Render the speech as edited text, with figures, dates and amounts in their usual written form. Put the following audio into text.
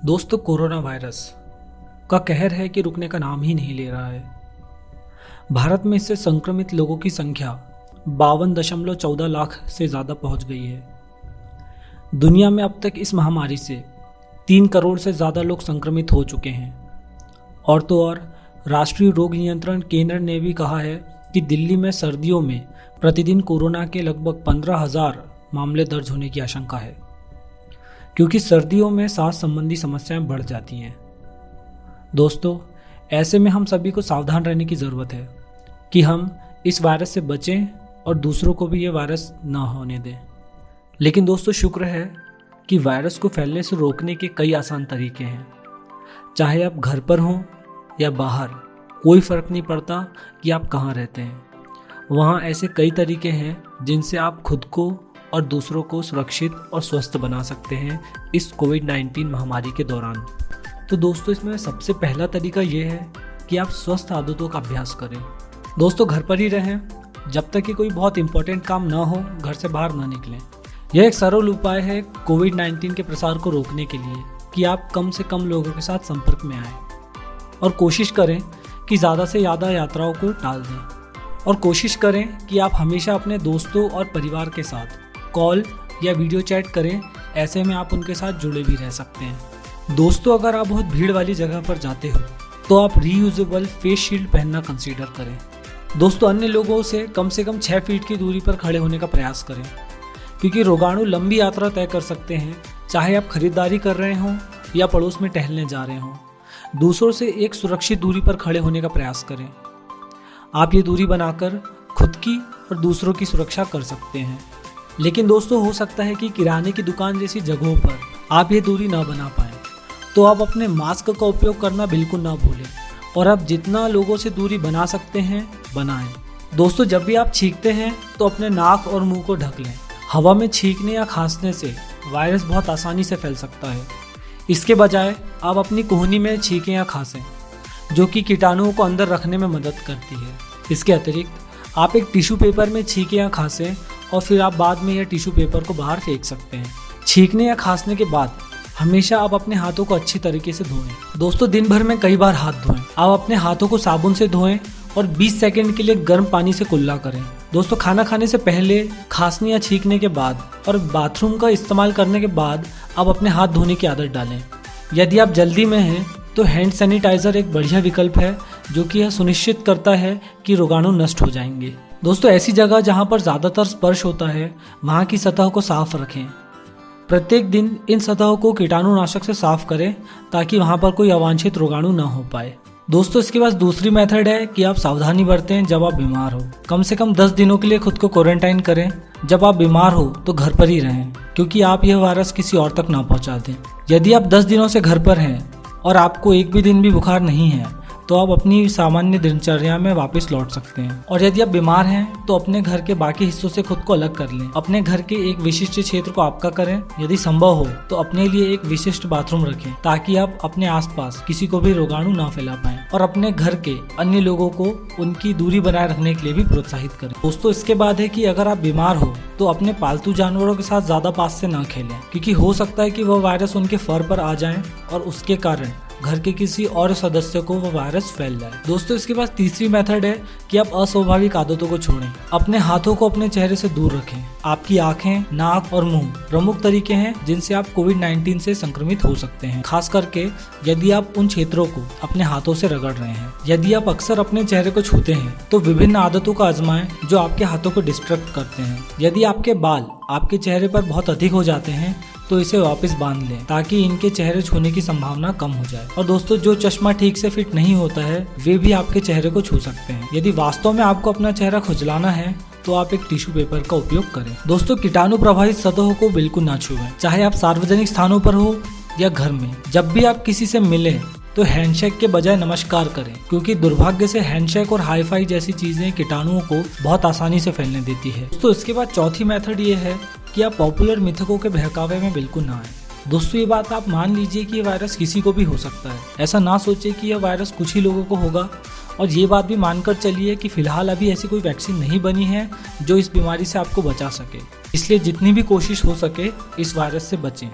दोस्तों, corona virus का कहर है कि रुकने का नाम ही नहीं ले रहा है। भारत में इससे संक्रमित लोगों की संख्या 52.14 लाख से ज़्यादा पहुंच गई है। दुनिया में अब तक इस महामारी से 3 करोड़ से ज़्यादा लोग संक्रमित हो चुके हैं। और तो और राष्ट्रीय रोग नियंत्रण केंद्र ने भी कहा है कि दिल्ली में सर्दियों में प्रतिदिन कोरोना के लगभग 15,000 मामले दर्ज होने की आशंका है, क्योंकि सर्दियों में सांस संबंधी समस्याएं बढ़ जाती हैं। दोस्तों, ऐसे में हम सभी को सावधान रहने की ज़रूरत है कि हम इस वायरस से बचें और दूसरों को भी ये वायरस ना होने दें। लेकिन दोस्तों, शुक्र है कि वायरस को फैलने से रोकने के कई आसान तरीके हैं। चाहे आप घर पर हों या बाहर, कोई फ़र्क नहीं पड़ता कि आप कहाँ रहते हैं। वहाँ ऐसे कई तरीके हैं जिनसे आप खुद को और दूसरों को सुरक्षित और स्वस्थ बना सकते हैं इस कोविड-19 महामारी के दौरान। तो दोस्तों, इसमें सबसे पहला तरीका ये है कि आप स्वस्थ आदतों का अभ्यास करें। दोस्तों, घर पर ही रहें जब तक कि कोई बहुत इंपॉर्टेंट काम ना हो, घर से बाहर ना निकलें। यह एक सरल उपाय है कोविड-19 के प्रसार को रोकने के लिए कि आप कम से कम लोगों के साथ संपर्क में आएँ और कोशिश करें कि ज़्यादा से ज़्यादा यात्राओं को टाल दें। और कोशिश करें कि आप हमेशा अपने दोस्तों और परिवार के साथ कॉल या वीडियो चैट करें। ऐसे में आप उनके साथ जुड़े भी रह सकते हैं। दोस्तों, अगर आप बहुत भीड़ वाली जगह पर जाते हो तो आप रीयूजेबल फेस शील्ड पहनना कंसीडर करें। दोस्तों, अन्य लोगों से कम 6 फीट की दूरी पर खड़े होने का प्रयास करें, क्योंकि रोगाणु लंबी यात्रा तय कर सकते हैं। चाहे आप खरीदारी कर रहे हों या पड़ोस में टहलने जा रहे हों, दूसरों से एक सुरक्षित दूरी पर खड़े होने का प्रयास करें। आप ये दूरी बनाकर खुद की और दूसरों की सुरक्षा कर सकते हैं। लेकिन दोस्तों, हो सकता है कि किराने की दुकान जैसी जगहों पर आप ये दूरी ना बना पाएँ, तो आप अपने मास्क का उपयोग करना बिल्कुल ना भूलें और आप जितना लोगों से दूरी बना सकते हैं बनाएं। दोस्तों, जब भी आप छींकते हैं तो अपने नाक और मुंह को ढक लें। हवा में छींकने या खांसने से वायरस बहुत आसानी से फैल सकता है। इसके बजाय आप अपनी कोहनी में छींकें या खांसें, जो कि कीटाणुओं को अंदर रखने में मदद करती है। इसके अतिरिक्त आप एक टिश्यू पेपर में छींकें या खांसें और फिर आप बाद में यह टिश्यू पेपर को बाहर फेंक सकते हैं। छींकने या खांसने के बाद हमेशा आप अपने हाथों को अच्छी तरीके से धोएं। दोस्तों, दिन भर में कई बार हाथ धोएं। आप अपने हाथों को साबुन से धोएं और 20 सेकंड के लिए गर्म पानी से कुल्ला करें। दोस्तों, खाना खाने से पहले, खांसने या छींकने के बाद और बाथरूम का इस्तेमाल करने के बाद आप अपने हाथ धोने की आदत डालें। यदि आप जल्दी में हैं तो हैंड सैनिटाइजर एक बढ़िया विकल्प है, जो कि यह सुनिश्चित करता है कि रोगाणु नष्ट हो जाएंगे। दोस्तों, ऐसी जगह जहां पर ज़्यादातर स्पर्श होता है, वहां की सतह को साफ रखें। प्रत्येक दिन इन सतहों को कीटाणुनाशक से साफ करें ताकि वहां पर कोई अवांछित रोगाणु ना हो पाए। दोस्तों, इसके बाद दूसरी मेथड है कि आप सावधानी बरतें जब आप बीमार हो। कम से कम 10 दिनों के लिए खुद को क्वारंटाइन करें। जब आप बीमार हो तो घर पर ही रहें, क्योंकि आप यह वायरस किसी और तक ना पहुंचा दें। यदि आप 10 दिनों से घर पर हैं और आपको एक भी दिन भी बुखार नहीं है, तो आप अपनी सामान्य दिनचर्या में वापस लौट सकते हैं। और यदि आप बीमार हैं तो अपने घर के बाकी हिस्सों से खुद को अलग कर लें। अपने घर के एक विशिष्ट क्षेत्र को आपका करें। यदि संभव हो तो अपने लिए एक विशिष्ट बाथरूम रखें, ताकि आप अपने आसपास किसी को भी रोगाणु ना फैला पाएं। और अपने घर के अन्य लोगों को उनकी दूरी बनाए रखने के लिए भी प्रोत्साहित करें। दोस्तों, इसके बाद है कि अगर आप बीमार हो तो अपने पालतू जानवरों के साथ ज्यादा पास से ना खेलें, क्योंकि हो सकता है कि वह वायरस उनके फर पर आ जाए और उसके कारण घर के किसी और सदस्य को वो वायरस फैल जाए। दोस्तों, इसके बाद तीसरी मेथड है कि आप अस्वाभाविक आदतों को छोड़ें। अपने हाथों को अपने चेहरे से दूर रखें। आपकी आंखें, नाक और मुंह प्रमुख तरीके हैं जिनसे आप कोविड-19 से संक्रमित हो सकते हैं, खास करके यदि आप उन क्षेत्रों को अपने हाथों से रगड़ रहे हैं। यदि आप अक्सर अपने चेहरे को छूते हैं तो विभिन्न आदतों को आजमाएं जो आपके हाथों को डिस्ट्रैक्ट करते हैं। यदि आपके बाल आपके चेहरे पर बहुत अधिक हो जाते हैं तो इसे वापस बांध लें, ताकि इनके चेहरे छूने की संभावना कम हो जाए। और दोस्तों, जो चश्मा ठीक से फिट नहीं होता है वे भी आपके चेहरे को छू सकते हैं। यदि वास्तव में आपको अपना चेहरा खुजलाना है तो आप एक टिश्यू पेपर का उपयोग करें। दोस्तों, कीटाणु प्रभावित सतहों को बिल्कुल ना छुएं, चाहे आप सार्वजनिक स्थानों पर हो या घर में। जब भी आप किसी से मिलें तो हैंडशेक के बजाय नमस्कार करें, क्योंकि दुर्भाग्य से हैंडशेक और हाई-फाई जैसी चीजें कीटाणुओं को बहुत आसानी से फैलने देती है। दोस्तों, इसके बाद चौथी मेथड ये है कि आप पॉपुलर मिथकों के बहकावे में बिल्कुल ना आए। दोस्तों, ये बात आप मान लीजिए कि ये वायरस किसी को भी हो सकता है। ऐसा ना सोचिए कि यह वायरस कुछ ही लोगों को होगा, और ये बात भी मानकर चलिए कि फिलहाल अभी ऐसी कोई वैक्सीन नहीं बनी है जो इस बीमारी से आपको बचा सके। इसलिए जितनी भी कोशिश हो सके इस वायरस से बचें।